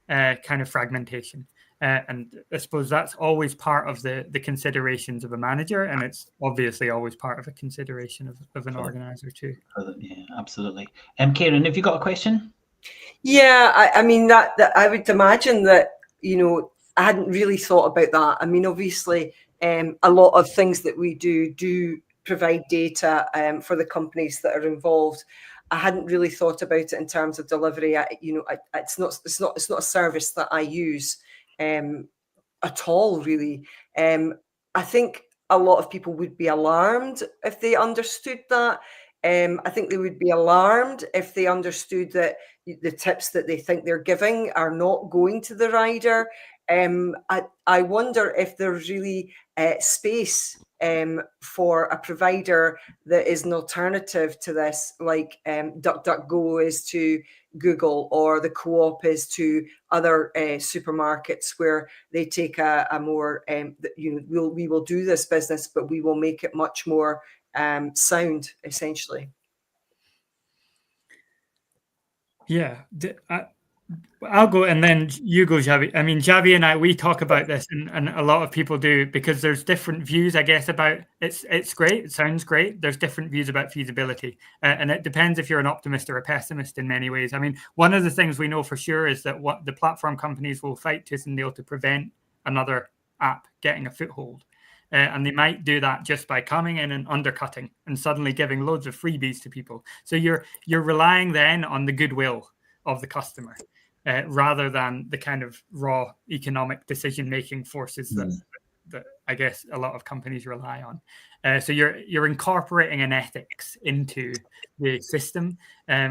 kind of fragmentation. And I suppose that's always part of the considerations of a manager, and it's obviously always part of a consideration of an organizer too. Yeah, absolutely. Karen, have you got a question? Yeah, I mean that I would imagine that, I hadn't really thought about that. I mean, obviously, a lot of things that we do provide data for the companies that are involved. I hadn't really thought about it in terms of delivery. It's not a service that I use at all, really. I think a lot of people would be alarmed if they understood that. I think they would be alarmed if they understood that the tips that they think they're giving are not going to the rider. I wonder if there's really space for a provider that is an alternative to this, like DuckDuckGo is to Google, or the Co-op is to other supermarkets, where they take a more, we will do this business, but we will make it much more sound, essentially. Yeah, I'll go and then you go, Xavi. I mean, Xavi and I, we talk about this, and a lot of people do, because there's different views, I guess, about it's great, it sounds great. There's different views about feasibility, and it depends if you're an optimist or a pessimist in many ways. I mean, one of the things we know for sure is that what the platform companies will fight tooth and nail to prevent another app getting a foothold. And they might do that just by coming in and undercutting and suddenly giving loads of freebies to people. So you're relying then on the goodwill of the customer, rather than the kind of raw economic decision-making forces that I guess a lot of companies rely on. So you're incorporating an ethics into the system,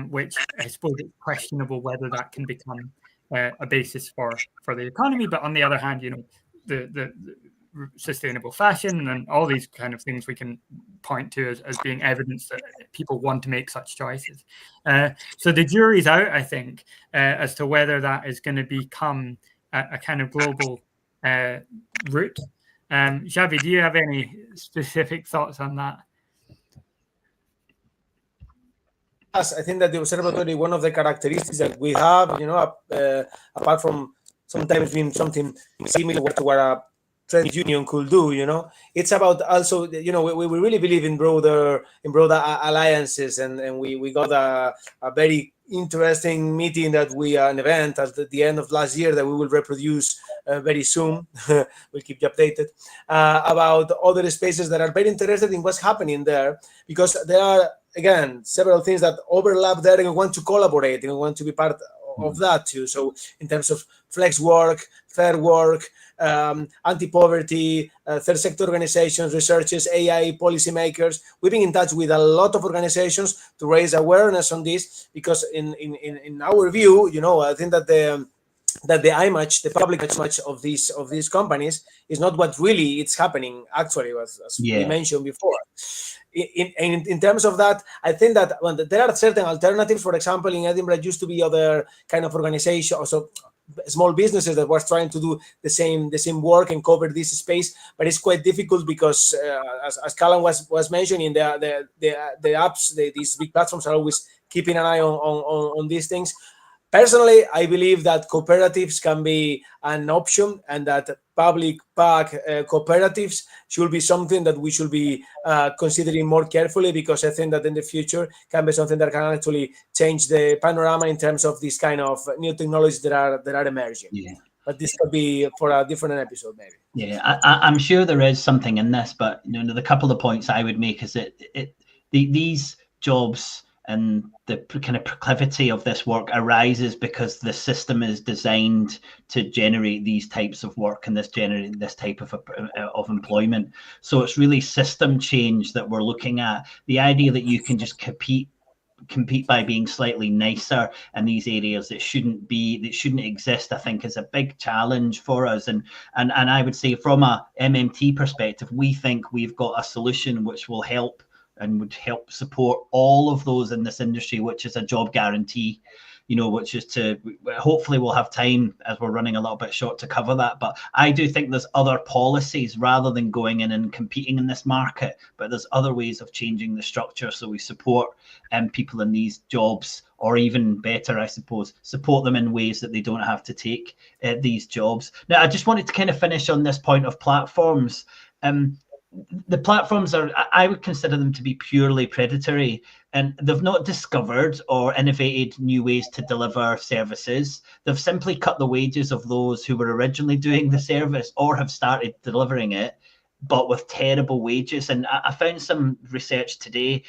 which I suppose it's questionable whether that can become a basis for the economy. But on the other hand, the sustainable fashion and all these kind of things we can point to as being evidence that people want to make such choices. So the jury's out, I think, as to whether that is going to become a kind of global route. Xavi, do you have any specific thoughts on that? Yes, I think that the observatory, one of the characteristics that we have, apart from sometimes being something similar to what a trade union could do, it's about also, we really believe in broader alliances, and we got a very interesting meeting that an event at the end of last year that we will reproduce very soon. We'll keep you updated about other spaces that are very interested in what's happening there, because there are, again, several things that overlap there, and we want to collaborate and we want to be part of that too. So in terms of flex work, fair work, anti-poverty, third sector organizations, researchers, AI policymakers, we've been in touch with a lot of organizations to raise awareness on this, because in our view, I think that that the image, the public image of these companies is not what really it's happening actually, as we mentioned before. In terms of that, I think that when there are certain alternatives. For example, in Edinburgh used to be other kind of organization, also small businesses that were trying to do the same work and cover this space, but it's quite difficult because as Callum was mentioning, the apps, these big platforms are always keeping an eye on these things. Personally, I believe that cooperatives can be an option, and that public-backed cooperatives should be something that we should be considering more carefully, because I think that in the future can be something that can actually change the panorama in terms of this kind of new technologies that are emerging. Yeah. But this could be for a different episode, maybe. Yeah, I'm sure there is something in this, but the couple of points I would make is that these jobs and the kind of proclivity of this work arises because the system is designed to generate these types of work and generate this type of employment. So it's really system change that we're looking at. The idea that you can just compete by being slightly nicer in these areas that shouldn't exist, I think, is a big challenge for us. And I would say from a MMT perspective, we think we've got a solution which will help and would help support all of those in this industry, which is a job guarantee, which is hopefully we'll have time, as we're running a little bit short, to cover that. But I do think there's other policies rather than going in and competing in this market, but there's other ways of changing the structure so we support people in these jobs, or even better, I suppose, support them in ways that they don't have to take these jobs. Now, I just wanted to kind of finish on this point of platforms. The platforms I would consider them to be purely predatory, and they've not discovered or innovated new ways to deliver services. They've simply cut the wages of those who were originally doing the service or have started delivering it, but with terrible wages. And I found some research today.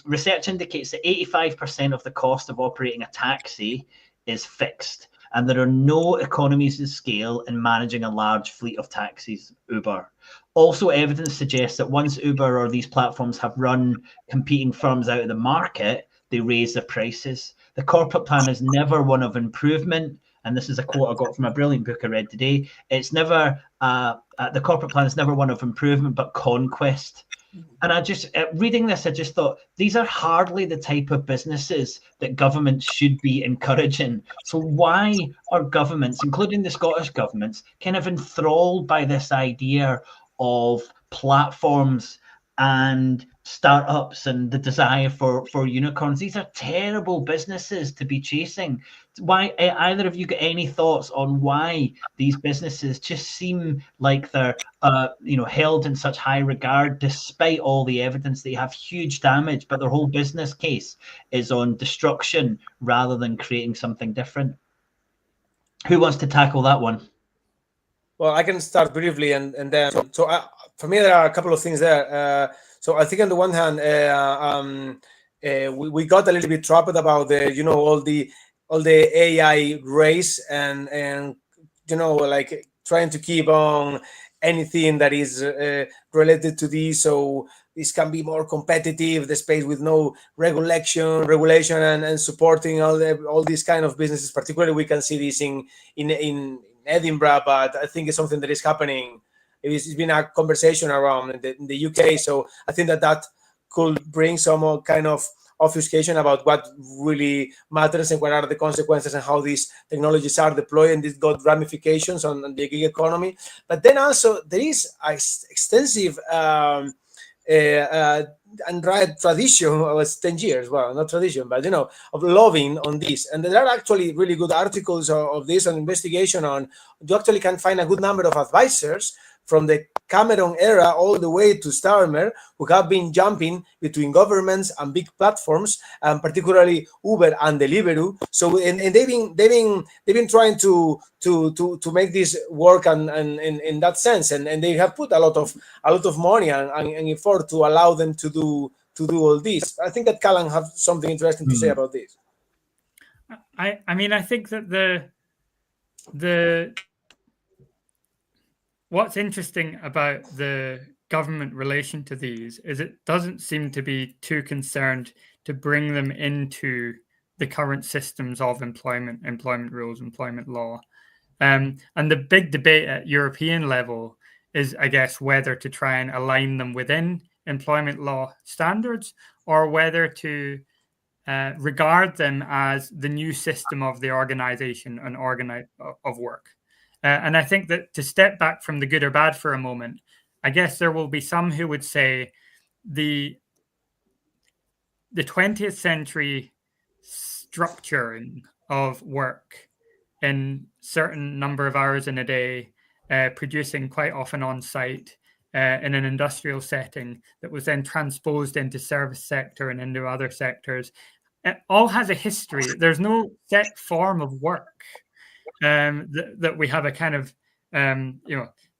Research indicates that 85% of the cost of operating a taxi is fixed, and there are no economies of scale in managing a large fleet of taxis, Uber. Also, evidence suggests that once Uber or these platforms have run competing firms out of the market, they raise their prices. The corporate plan is never one of improvement. And this is a quote I got from a brilliant book I read today. It's never, the corporate plan is never one of improvement, but conquest. And I just, reading this, I just thought, these are hardly the type of businesses that governments should be encouraging. So why are governments, including the Scottish governments, kind of enthralled by this idea of platforms and startups and the desire for unicorns? These are terrible businesses to be chasing. Why, either of you got any thoughts on why these businesses just seem like they're held in such high regard, despite all the evidence they have huge damage, but their whole business case is on destruction rather than creating something different? Who wants to tackle that one? Well, I can start briefly, and then for me there are a couple of things there. So I think on the one hand, we got a little bit trapped about the all the AI race and like trying to keep on anything that is related to this, so this can be more competitive, the space with no regulation and supporting all these kind of businesses. Particularly, we can see this in Edinburgh, but I think it's something that is happening. It's been a conversation around in the UK, so I think that could bring some kind of obfuscation about what really matters and what are the consequences and how these technologies are deployed, and this got ramifications on the gig economy. But then also there is an extensive and tradition, was 10 years, well, not tradition, but of lobbying on this. And there are actually really good articles of this, on investigation on, you actually can find a good number of advisors from the Cameron era all the way to Starmer, who have been jumping between governments and big platforms, and particularly Uber and Deliveroo. So and they've been trying to make this work and in that sense, and they have put a lot of money and effort to allow them to do all this. I think that Callum have something interesting to say about this. I mean, I think that the what's interesting about the government relation to these is it doesn't seem to be too concerned to bring them into the current systems of employment rules, employment law. And the big debate at European level is, I guess, whether to try and align them within employment law standards or whether to regard them as the new system of the organization and of work. And I think that to step back from the good or bad for a moment, I guess there will be some who would say the 20th century structuring of work in certain number of hours in a day, producing quite often on site in an industrial setting that was then transposed into service sector and into other sectors. It all has a history. There's no set form of work that we have a kind of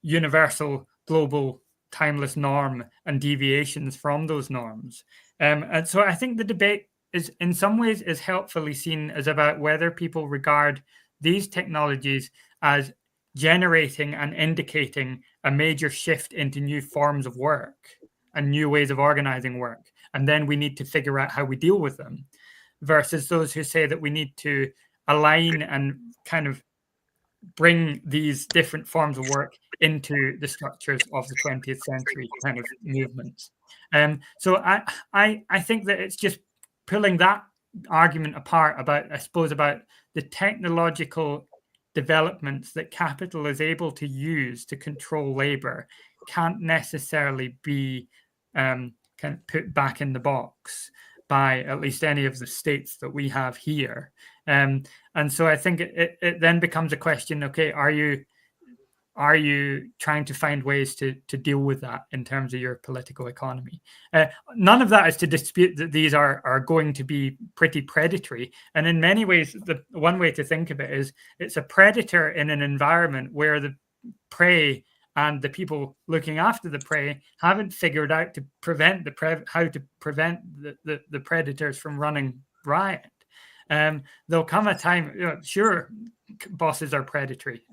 universal, global, timeless norm and deviations from those norms. And so I think the debate is in some ways is helpfully seen as about whether people regard these technologies as generating and indicating a major shift into new forms of work and new ways of organizing work. And then we need to figure out how we deal with them, versus those who say that we need to align and kind of bring these different forms of work into the structures of the 20th century kind of movements. So I think that it's just pulling that argument apart about, I suppose, about the technological developments that capital is able to use to control labor can't necessarily be kind of put back in the box by at least any of the states that we have here. And so I think it then becomes a question, okay, are you trying to find ways to deal with that in terms of your political economy? None of that is to dispute that these are going to be pretty predatory. And in many ways, the one way to think of it is it's a predator in an environment where the prey and the people looking after the prey haven't figured out to prevent how to prevent the predators from running riot. There'll come a time, sure, bosses are predatory.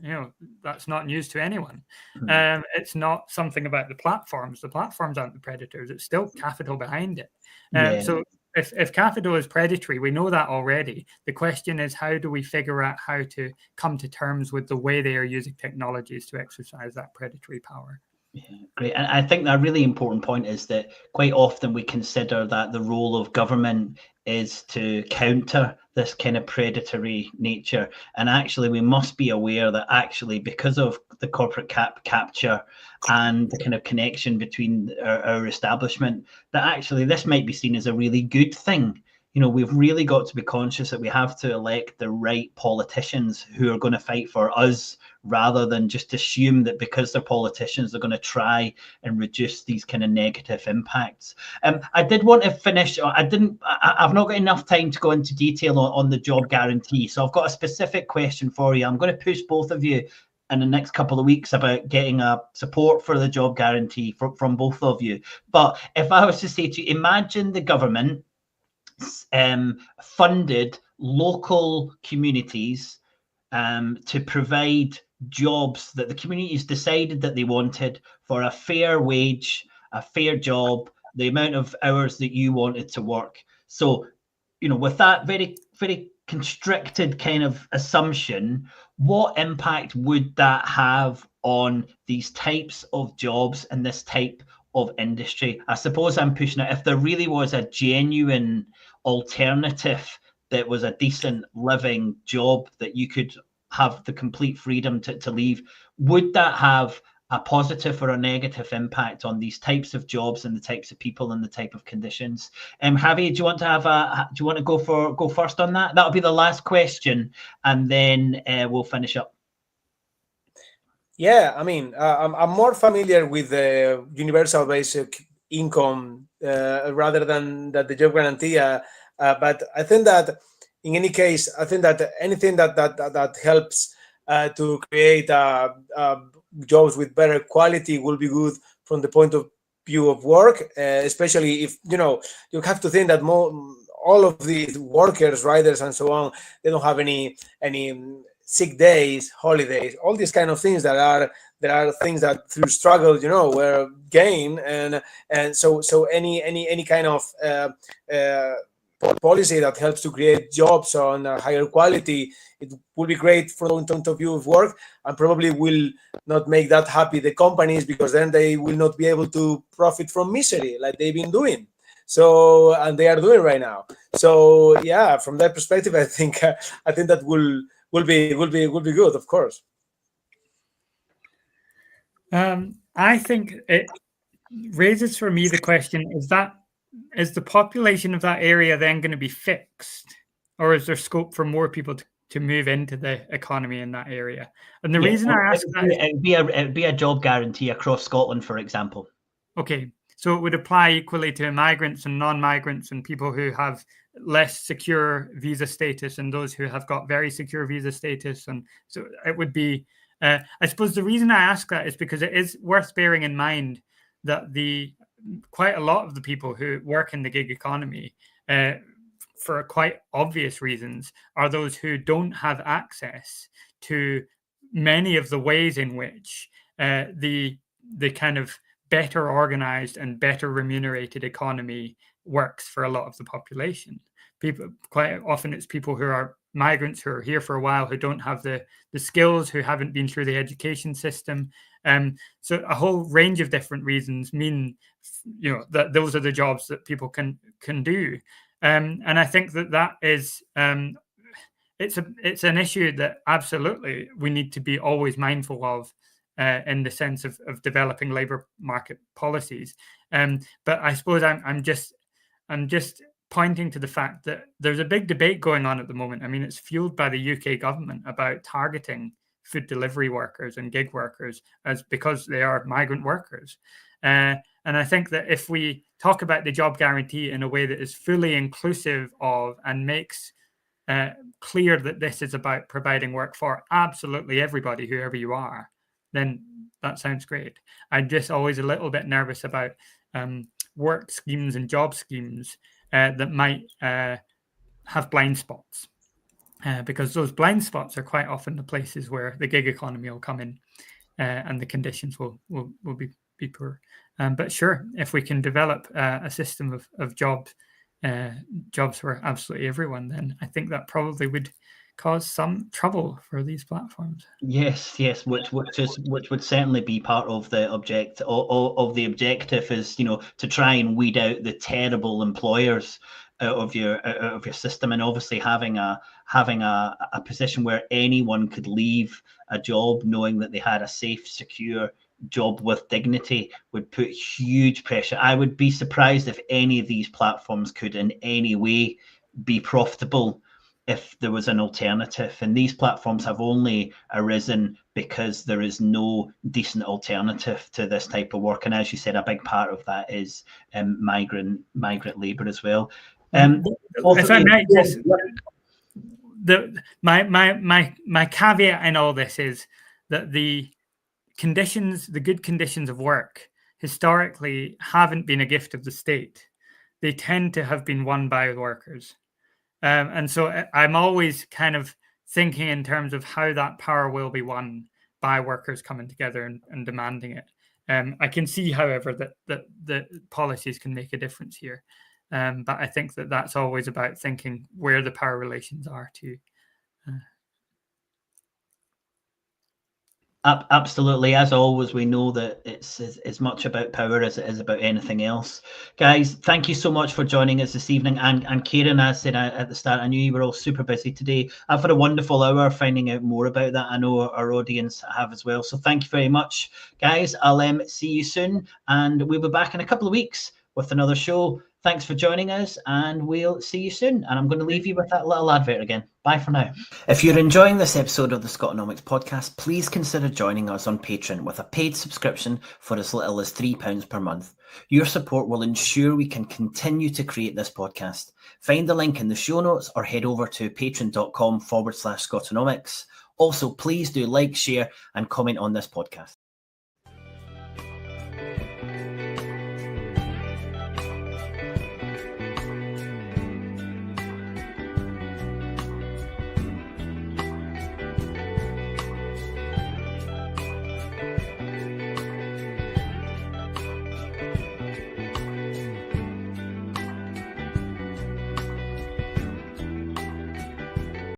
That's not news to anyone. It's not something about the platforms. The platforms aren't the predators. It's still capital behind it. So if capital is predatory, we know that already. The question is, how do we figure out how to come to terms with the way they are using technologies to exercise that predatory power? Yeah, great. And I think that a really important point is that quite often we consider that the role of government is to counter this kind of predatory nature. And actually, we must be aware that actually, because of the corporate capture and the kind of connection between our establishment, that actually this might be seen as a really good thing. We've really got to be conscious that we have to elect the right politicians who are going to fight for us, rather than just assume that because they're politicians, they're going to try and reduce these kind of negative impacts. I did want to finish. I've not got enough time to go into detail on the job guarantee. So I've got a specific question for you. I'm going to push both of you in the next couple of weeks about getting a support for the job guarantee from both of you. But if I was to say to you, imagine the government funded local communities to provide jobs that the communities decided that they wanted for a fair wage, a fair job, the amount of hours that you wanted to work. So, with that very, very constricted kind of assumption, what impact would that have on these types of jobs and this type of industry? I suppose I'm pushing it. If there really was a genuine alternative that was a decent living job that you could have the complete freedom to leave, would that have a positive or a negative impact on these types of jobs and the types of people and the type of conditions? Javi, do you want to go first on that? That'll be the last question, and then we'll finish up. Yeah, I mean, I'm more familiar with the universal basic income rather than the job guarantee. But I think that in any case, I think that anything that helps to create jobs with better quality will be good from the point of view of work, especially if you have to think that all of these workers, riders, and so on, they don't have any sick days, holidays, all these kind of things that are things that through struggle, were gained, and so any kind of policy that helps to create jobs on a higher quality, it will be great from the point of view of work, and probably will not make that happy the companies, because then they will not be able to profit from misery like they've been doing. So, and they are doing right now. So yeah, from that perspective, I think that will be good, of course. I think it raises for me the question: is the population of that area then going to be fixed, or is there scope for more people to move into the economy in that area? And the reason I ask that is it'd be a job guarantee across Scotland, for example. Okay, so it would apply equally to migrants and non-migrants and people who have less secure visa status and those who have got very secure visa status. And so it would be, I suppose the reason I ask that is because it is worth bearing in mind that quite a lot of the people who work in the gig economy, for quite obvious reasons, are those who don't have access to many of the ways in which the kind of better organized and better remunerated economy works for a lot of the population. People, quite often it's people who are migrants who are here for a while, who don't have the skills, who haven't been through the education system. So a whole range of different reasons mean, that those are the jobs that people can do. And I think that is, it's an issue that absolutely we need to be always mindful of, in the sense of developing labour market policies. But I suppose I'm just pointing to the fact that there's a big debate going on at the moment. I mean, it's fueled by the UK government about targeting food delivery workers and gig workers because they are migrant workers. And I think that if we talk about the job guarantee in a way that is fully inclusive of and makes clear that this is about providing work for absolutely everybody, whoever you are, then that sounds great. I'm just always a little bit nervous about work schemes and job schemes that might have blind spots, because those blind spots are quite often the places where the gig economy will come in, and the conditions will be poor. But sure, if we can develop a system of jobs for absolutely everyone, then I think that probably would cause some trouble for these platforms. Yes, which would certainly be part of the of the objective is, to try and weed out the terrible employers out of your system, and obviously having a position where anyone could leave a job knowing that they had a safe, secure job with dignity would put huge pressure. I would be surprised if any of these platforms could in any way be profitable if there was an alternative. And these platforms have only arisen because there is no decent alternative to this type of work. And as you said, a big part of that is migrant labour as well. If I might just, my caveat in all this is that the good conditions of work historically haven't been a gift of the state. They tend to have been won by workers. And so I'm always kind of thinking in terms of how that power will be won by workers coming together and demanding it. I can see, however, that the policies can make a difference here. But I think that that's always about thinking where the power relations are too. Absolutely. As always, we know that it's as much about power as it is about anything else. Guys, thank you so much for joining us this evening. And Kieran, as I said at the start, I knew you were all super busy today. I've had a wonderful hour finding out more about that. I know our audience have as well. So thank you very much, guys. I'll see you soon. And we'll be back in a couple of weeks with another show. Thanks for joining us, and we'll see you soon. And I'm going to leave you with that little advert again. Bye for now. If you're enjoying this episode of the Scotonomics podcast, please consider joining us on Patreon with a paid subscription for as little as £3 per month. Your support will ensure we can continue to create this podcast. Find the link in the show notes or head over to patreon.com/Scotonomics. Also, please do like, share, and comment on this podcast.